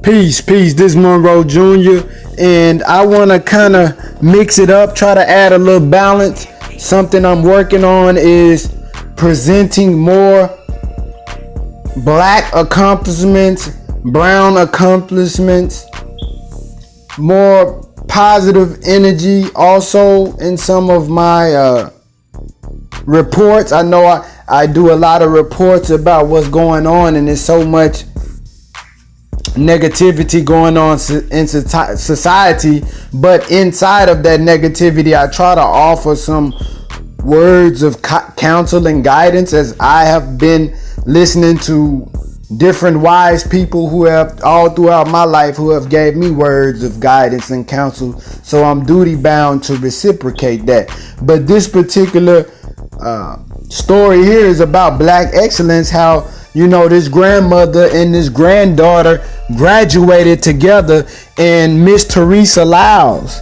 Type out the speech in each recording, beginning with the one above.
Peace. This is Monroe Jr. And I want to kind of mix it up, try to add a little balance. Something I'm working on is presenting more black accomplishments, brown accomplishments, more positive energy. Also in some of my reports, I know I do a lot of reports about what's going on, and there's so much negativity going on in society, but inside of that negativity, I try to offer some words of counsel and guidance, as I have been listening to different wise people who have all throughout my life who have gave me words of guidance and counsel, so I'm duty bound to reciprocate that. But this particular story here is about black excellence, how this grandmother and this granddaughter graduated together, and Miss Teresa Styles,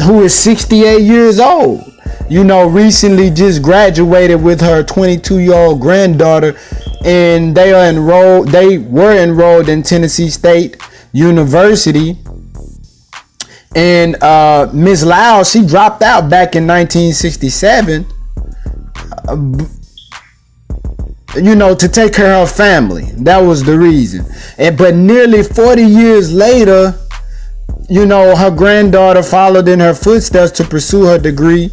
who is 68 years old, recently just graduated with her 22-year-old granddaughter, and they were enrolled in Tennessee State University. And Miss Styles, she dropped out back in 1967. To take care of her family. That was the reason. But nearly 40 years later, her granddaughter followed in her footsteps to pursue her degree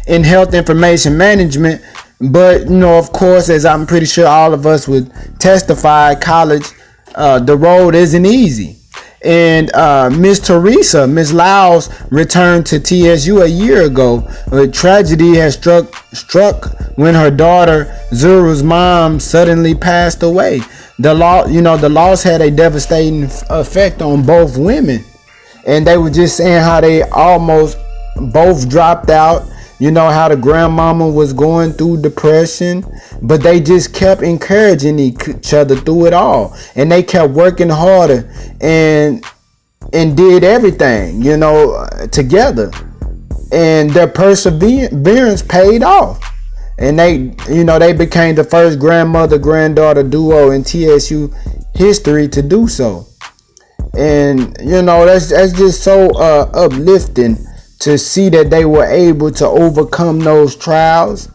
in health information management. But, of course, as I'm pretty sure all of us would testify, college, the road isn't easy. And Miss Styles returned to TSU a year ago. A tragedy has struck when her daughter Zuri's mom suddenly passed away. The loss had a devastating effect on both women, and they were just saying how they almost both dropped out. How the grandmama was going through depression, but they just kept encouraging each other through it all, and they kept working harder and did everything, together, and their perseverance paid off, and they became the first grandmother-granddaughter duo in TSU history to do so. And that's just so uplifting to see that they were able to overcome those trials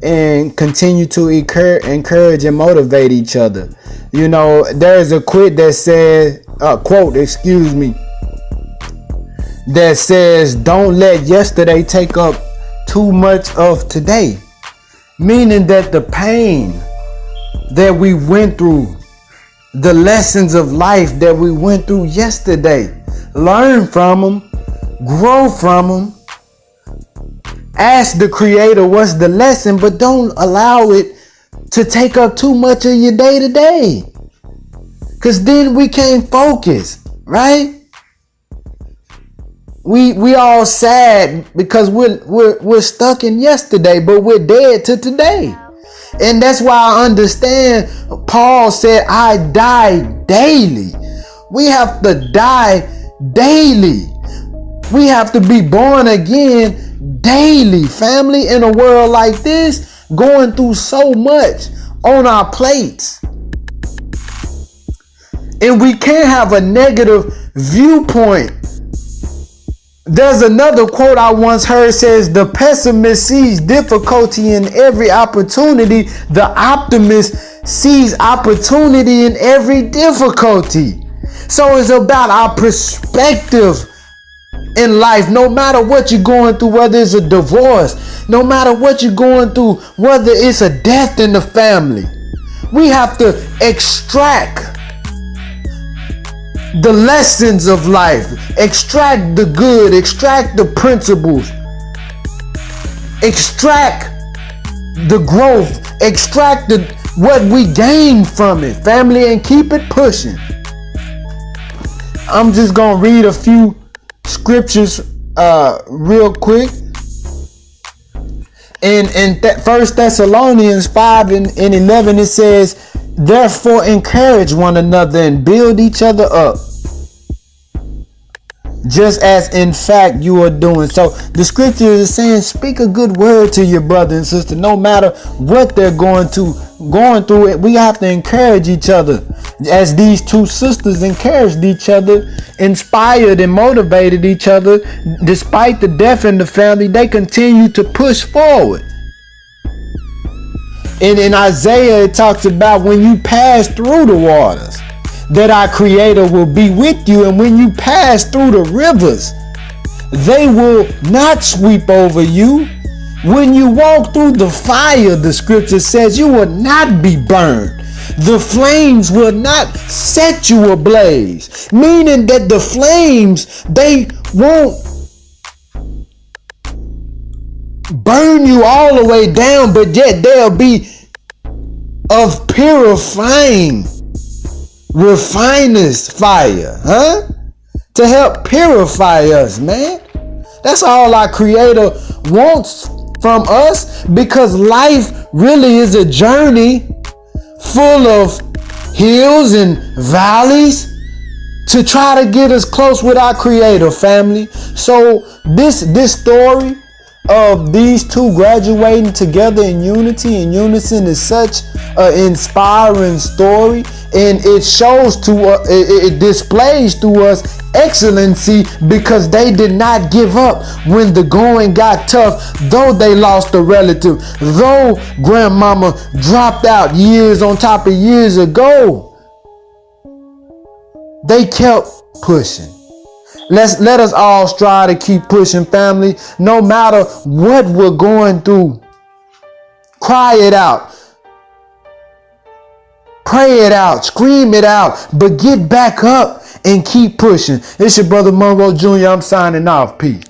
and continue to encourage and motivate each other. There's a quote that says, "Don't let yesterday take up too much of today." Meaning that the pain that we went through, the lessons of life that we went through yesterday, learn from them, grow from them. Ask the Creator what's the lesson, but don't allow it to take up too much of your day to day, because then we can't focus, right? We all sad because we're stuck in yesterday, but we're dead to today. And that's why I understand Paul said, "I die daily." We have to die daily. We have to be born again daily, family, in a world like this, going through so much on our plates. And we can't have a negative viewpoint. There's another quote I once heard says, "The pessimist sees difficulty in every opportunity. The optimist sees opportunity in every difficulty." So it's about our perspective in life. No matter what you're going through, whether it's a divorce, no matter what you're going through, whether it's a death in the family, we have to extract the lessons of life, extract the good, extract the principles, extract the growth, extract what we gain from it, family, and keep it pushing. I'm just gonna read a few scriptures real quick. In 1 Thessalonians 5 and 11, it says, "Therefore encourage one another and build each other up, just as in fact you are doing." So the scripture is saying, speak a good word to your brother and sister, no matter what they're going through. We have to encourage each other. as these two sisters encouraged each other, inspired and motivated each other. Despite the death in the family, they continued to push forward. And in Isaiah, it talks about when you pass through the waters, that our Creator will be with you. And when you pass through the rivers, they will not sweep over you. When you walk through the fire, the scripture says, you will not be burned. The flames will not set you ablaze. Meaning that the flames, they won't burn you all the way down, but yet they'll be of purifying, refiner's fire, to help purify us, man. That's all our Creator wants from us, because life really is a journey full of hills and valleys to try to get us close with our Creator, family. So this story of these two graduating together in unity and unison is such an inspiring story, and it shows to us, it displays to us excellency, because they did not give up when the going got tough. Though they lost a relative, though grandmama dropped out years on top of years ago, they kept pushing. Let us all strive to keep pushing, family. No matter what we're going through, cry it out, pray it out, scream it out, but get back up and keep pushing. It's your brother Monroe Jr. I'm signing off. Peace.